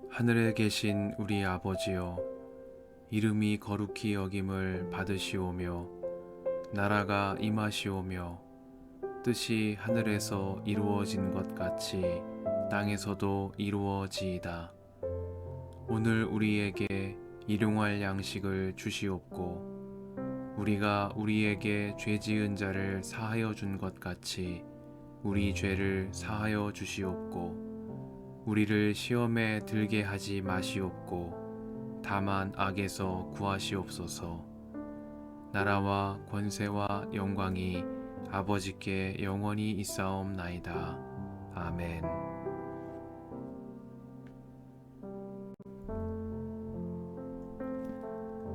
하늘에 계신 우리 아버지여, 이름이 거룩히 여김을 받으시오며 나라가 임하시오며 뜻이 하늘에서 이루어진 것 같이 땅에서도 이루어지이다. 오늘 우리에게 일용할 양식을 주시옵고 우리가 우리에게 죄 지은 자를 사하여 준 것 같이 우리 죄를 사하여 주시옵고 우리를 시험에 들게 하지 마시옵고 다만 악에서 구하시옵소서. 나라와 권세와 영광이 아버지께 영원히 있사옵나이다. 아멘.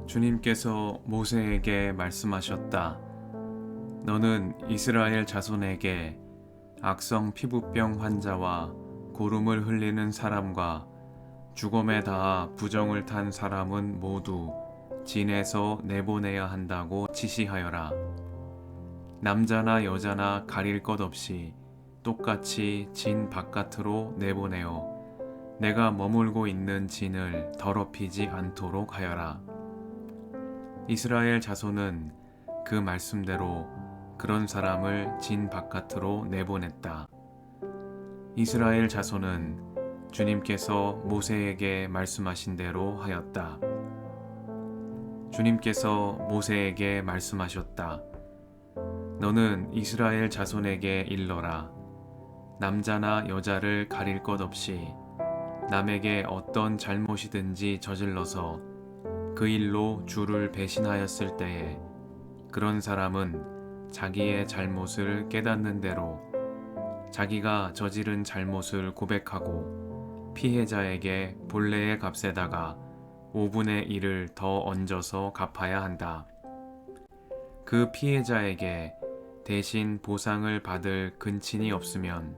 주님께서 모세에게 말씀하셨다. 너는 이스라엘 자손에게 악성 피부병 환자와 고름을 흘리는 사람과 죽음에 닿아 부정을 탄 사람은 모두 진에서 내보내야 한다고 지시하여라. 남자나 여자나 가릴 것 없이 똑같이 진 바깥으로 내보내어 내가 머물고 있는 진을 더럽히지 않도록 하여라. 이스라엘 자손은 그 말씀대로 그런 사람을 진 바깥으로 내보냈다. 이스라엘 자손은 주님께서 모세에게 말씀하신 대로 하였다. 주님께서 모세에게 말씀하셨다. 너는 이스라엘 자손에게 일러라. 남자나 여자를 가릴 것 없이 남에게 어떤 잘못이든지 저질러서 그 일로 주를 배신하였을 때에 그런 사람은 자기의 잘못을 깨닫는 대로 자기가 저지른 잘못을 고백하고 피해자에게 본래의 값에다가 5분의 1을 더 얹어서 갚아야 한다. 그 피해자에게 대신 보상을 받을 근친이 없으면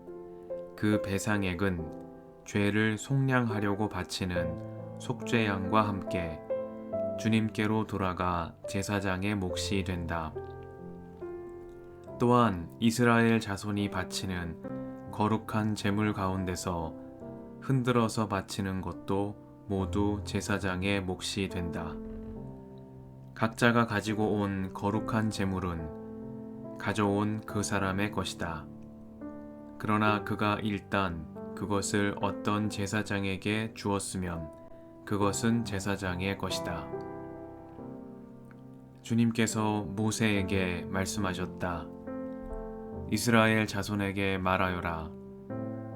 그 배상액은 죄를 속량하려고 바치는 속죄양과 함께 주님께로 돌아가 제사장의 몫이 된다. 또한 이스라엘 자손이 바치는 거룩한 제물 가운데서 흔들어서 바치는 것도 모두 제사장의 몫이 된다. 각자가 가지고 온 거룩한 제물은 가져온 그 사람의 것이다. 그러나 그가 일단 그것을 어떤 제사장에게 주었으면 그것은 제사장의 것이다. 주님께서 모세에게 말씀하셨다. 이스라엘 자손에게 말하여라.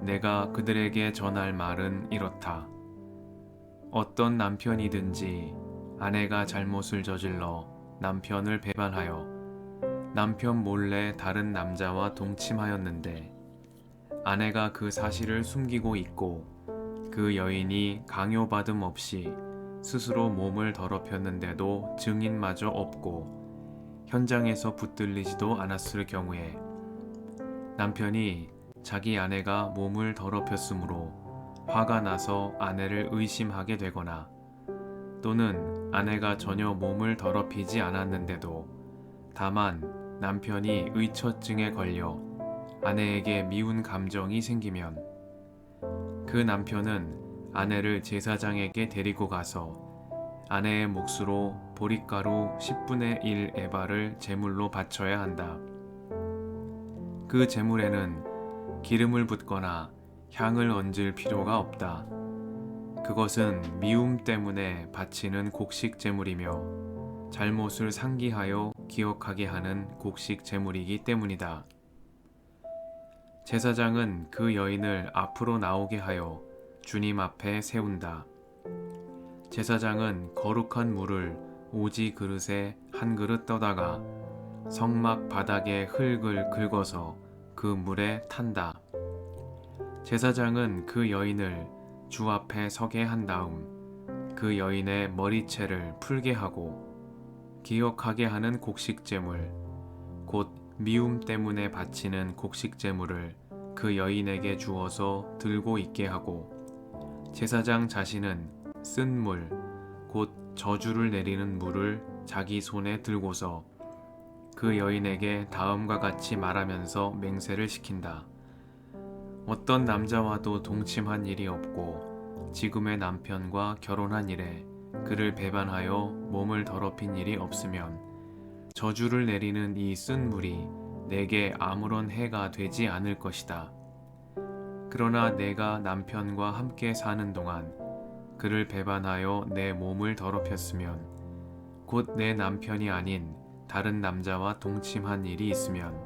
내가 그들에게 전할 말은 이렇다. 어떤 남편이든지 아내가 잘못을 저질러 남편을 배반하여 남편 몰래 다른 남자와 동침하였는데 아내가 그 사실을 숨기고 있고 그 여인이 강요받음 없이 스스로 몸을 더럽혔는데도 증인마저 없고 현장에서 붙들리지도 않았을 경우에 남편이 자기 아내가 몸을 더럽혔으므로 화가 나서 아내를 의심하게 되거나 또는 아내가 전혀 몸을 더럽히지 않았는데도 다만 남편이 의처증에 걸려 아내에게 미운 감정이 생기면 그 남편은 아내를 제사장에게 데리고 가서 아내의 몫으로 보릿가루 10분의 1 에바를 제물로 바쳐야 한다. 그 제물에는 기름을 붓거나 향을 얹을 필요가 없다. 그것은 미움 때문에 바치는 곡식 제물이며 잘못을 상기하여 기억하게 하는 곡식 제물이기 때문이다. 제사장은 그 여인을 앞으로 나오게 하여 주님 앞에 세운다. 제사장은 거룩한 물을 오지 그릇에 한 그릇 떠다가 성막 바닥에 흙을 긁어서 그 물에 탄다. 제사장은 그 여인을 주 앞에 서게 한 다음 그 여인의 머리채를 풀게 하고 기억하게 하는 곡식제물, 곧 미움 때문에 바치는 곡식제물을 그 여인에게 주어서 들고 있게 하고 제사장 자신은 쓴 물, 곧 저주를 내리는 물을 자기 손에 들고서 그 여인에게 다음과 같이 말하면서 맹세를 시킨다. 어떤 남자와도 동침한 일이 없고 지금의 남편과 결혼한 이래 그를 배반하여 몸을 더럽힌 일이 없으면 저주를 내리는 이 쓴 물이 내게 아무런 해가 되지 않을 것이다. 그러나 내가 남편과 함께 사는 동안 그를 배반하여 내 몸을 더럽혔으면 곧 내 남편이 아닌 다른 남자와 동침한 일이 있으면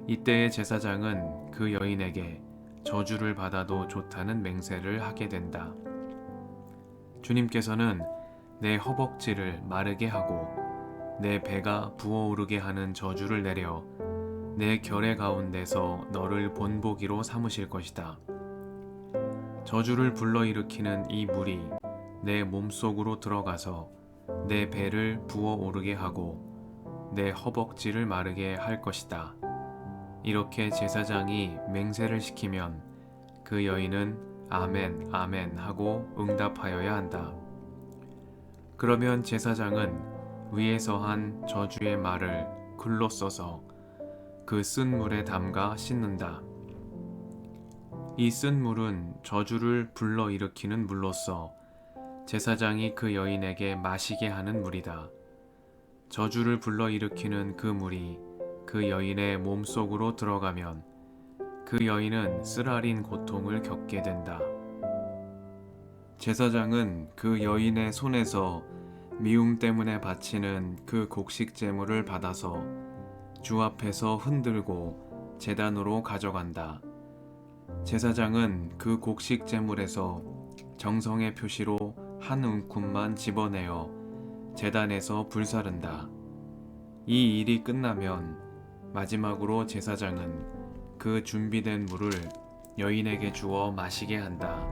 이때의 제사장은 그 여인에게 저주를 받아도 좋다는 맹세를 하게 된다. 주님께서는 내 허벅지를 마르게 하고 내 배가 부어오르게 하는 저주를 내려 내 결의 가운데서 너를 본보기로 삼으실 것이다. 저주를 불러일으키는 이 물이 내 몸속으로 들어가서 내 배를 부어오르게 하고 내 허벅지를 마르게 할 것이다. 이렇게 제사장이 맹세를 시키면 그 여인은 아멘, 아멘 하고 응답하여야 한다. 그러면 제사장은 위에서 한 저주의 말을 글로 써서 그 쓴 물에 담가 씻는다. 이 쓴 물은 저주를 불러일으키는 물로서 제사장이 그 여인에게 마시게 하는 물이다. 저주를 불러일으키는 그 물이 그 여인의 몸속으로 들어가면 그 여인은 쓰라린 고통을 겪게 된다. 제사장은 그 여인의 손에서 미움 때문에 바치는 그 곡식 제물을 받아서 주 앞에서 흔들고 제단으로 가져간다. 제사장은 그 곡식 제물에서 정성의 표시로 한 움큼만 집어내어 제단에서 불사른다. 이 일이 끝나면 마지막으로 제사장은 그 준비된 물을 여인에게 주어 마시게 한다.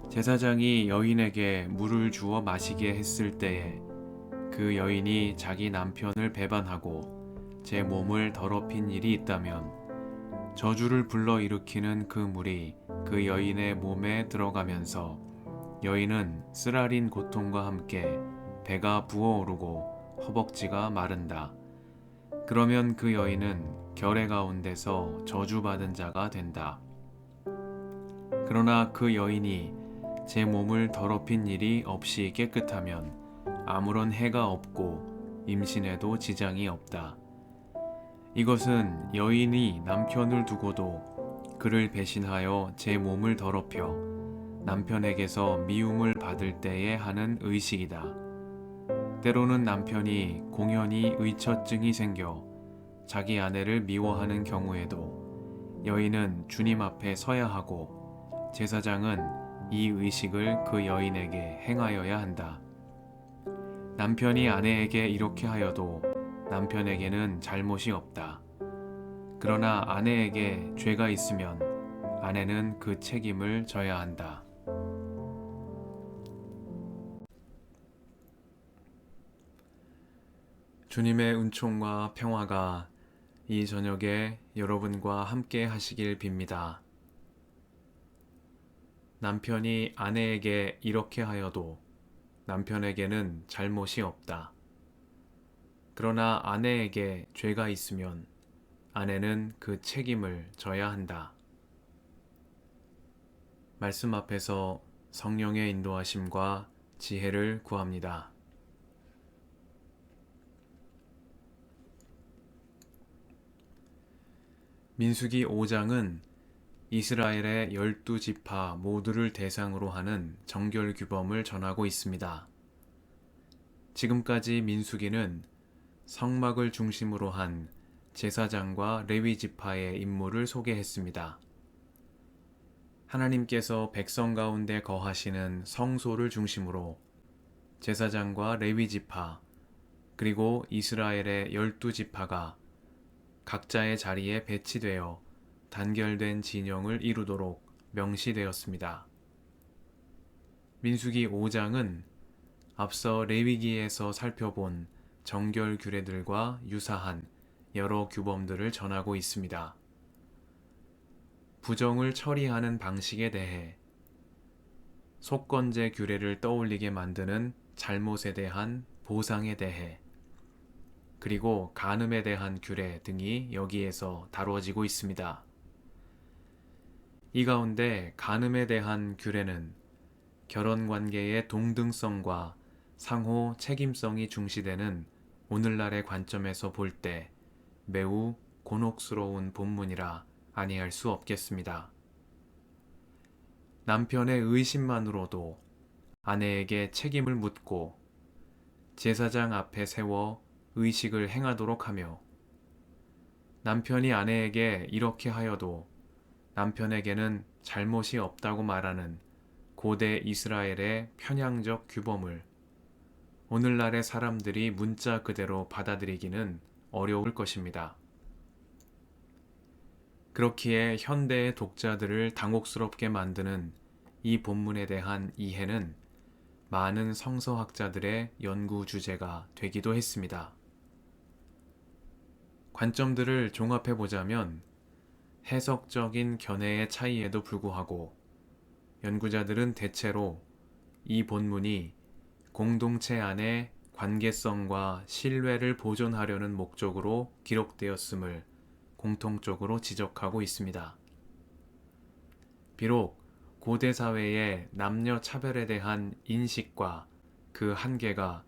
제사장이 여인에게 물을 주어 마시게 했을 때에 그 여인이 자기 남편을 배반하고 제 몸을 더럽힌 일이 있다면 저주를 불러일으키는 그 물이 그 여인의 몸에 들어가면서 여인은 쓰라린 고통과 함께 배가 부어오르고 허벅지가 마른다. 그러면 그 여인은 결의 가운데서 저주받은 자가 된다. 그러나 그 여인이 제 몸을 더럽힌 일이 없이 깨끗하면 아무런 해가 없고 임신에도 지장이 없다. 이것은 여인이 남편을 두고도 그를 배신하여 제 몸을 더럽혀 남편에게서 미움을 받을 때에 하는 의식이다. 때로는 남편이 공연히 의처증이 생겨 자기 아내를 미워하는 경우에도 여인은 주님 앞에 서야 하고 제사장은 이 의식을 그 여인에게 행하여야 한다. 남편이 아내에게 이렇게 하여도 남편에게는 잘못이 없다. 그러나 아내에게 죄가 있으면 아내는 그 책임을 져야 한다. 주님의 은총과 평화가 이 저녁에 여러분과 함께 하시길 빕니다. 남편이 아내에게 이렇게 하여도 남편에게는 잘못이 없다. 그러나 아내에게 죄가 있으면 아내는 그 책임을 져야 한다. 말씀 앞에서 성령의 인도하심과 지혜를 구합니다. 민수기 5장은 이스라엘의 12지파 모두를 대상으로 하는 정결 규범을 전하고 있습니다. 지금까지 민수기는 성막을 중심으로 한 제사장과 레위 지파의 임무를 소개했습니다. 하나님께서 백성 가운데 거하시는 성소를 중심으로 제사장과 레위 지파 그리고 이스라엘의 12지파가 각자의 자리에 배치되어 단결된 진영을 이루도록 명시되었습니다. 민수기 5장은 앞서 레위기에서 살펴본 정결 규례들과 유사한 여러 규범들을 전하고 있습니다. 부정을 처리하는 방식에 대해, 속건제 규례를 떠올리게 만드는 잘못에 대한 보상에 대해, 그리고 간음에 대한 규례 등이 여기에서 다루어지고 있습니다. 이 가운데 간음에 대한 규례는 결혼 관계의 동등성과 상호 책임성이 중시되는 오늘날의 관점에서 볼 때 매우 곤혹스러운 본문이라 아니할 수 없겠습니다. 남편의 의심만으로도 아내에게 책임을 묻고 제사장 앞에 세워 의식을 행하도록 하며, 남편이 아내에게 이렇게 하여도 남편에게는 잘못이 없다고 말하는 고대 이스라엘의 편향적 규범을 오늘날의 사람들이 문자 그대로 받아들이기는 어려울 것입니다. 그렇기에 현대의 독자들을 당혹스럽게 만드는 이 본문에 대한 이해는 많은 성서학자들의 연구 주제가 되기도 했습니다. 관점들을 종합해 보자면 해석적인 견해의 차이에도 불구하고 연구자들은 대체로 이 본문이 공동체 안의 관계성과 신뢰를 보존하려는 목적으로 기록되었음을 공통적으로 지적하고 있습니다. 비록 고대 사회의 남녀 차별에 대한 인식과 그 한계가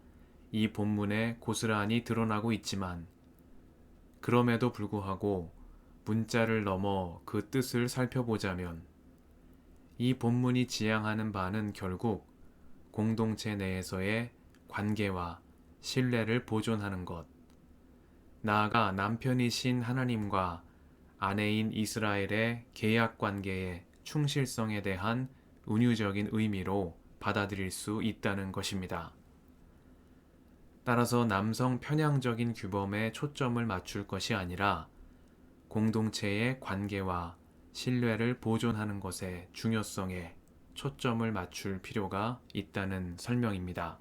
이 본문에 고스란히 드러나고 있지만, 그럼에도 불구하고 문자를 넘어 그 뜻을 살펴보자면 이 본문이 지향하는 바는 결국 공동체 내에서의 관계와 신뢰를 보존하는 것, 나아가 남편이신 하나님과 아내인 이스라엘의 계약 관계의 충실성에 대한 은유적인 의미로 받아들일 수 있다는 것입니다. 따라서 남성 편향적인 규범에 초점을 맞출 것이 아니라 공동체의 관계와 신뢰를 보존하는 것의 중요성에 초점을 맞출 필요가 있다는 설명입니다.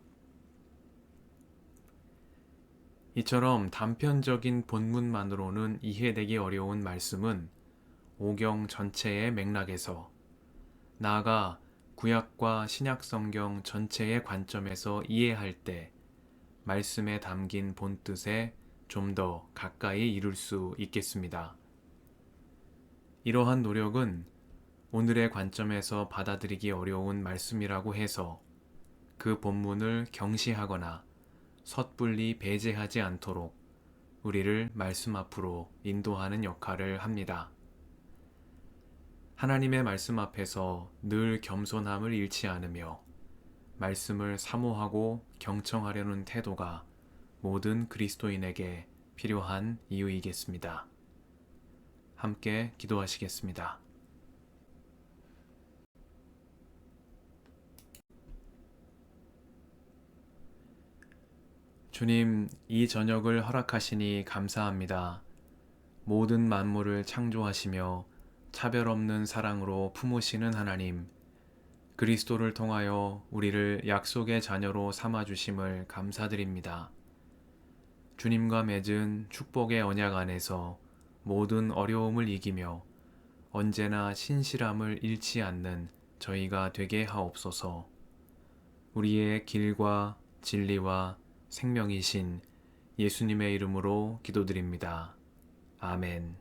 이처럼 단편적인 본문만으로는 이해되기 어려운 말씀은 오경 전체의 맥락에서, 나아가 구약과 신약 성경 전체의 관점에서 이해할 때 말씀에 담긴 본뜻에 좀 더 가까이 이룰 수 있겠습니다. 이러한 노력은 오늘의 관점에서 받아들이기 어려운 말씀이라고 해서 그 본문을 경시하거나 섣불리 배제하지 않도록 우리를 말씀 앞으로 인도하는 역할을 합니다. 하나님의 말씀 앞에서 늘 겸손함을 잃지 않으며 말씀을 사모하고 경청하려는 태도가 모든 그리스도인에게 필요한 이유이겠습니다. 함께 기도하시겠습니다. 주님, 이 저녁을 허락하시니 감사합니다. 모든 만물을 창조하시며 차별 없는 사랑으로 품으시는 하나님, 그리스도를 통하여 우리를 약속의 자녀로 삼아주심을 감사드립니다. 주님과 맺은 축복의 언약 안에서 모든 어려움을 이기며 언제나 신실함을 잃지 않는 저희가 되게 하옵소서. 우리의 길과 진리와 생명이신 예수님의 이름으로 기도드립니다. 아멘.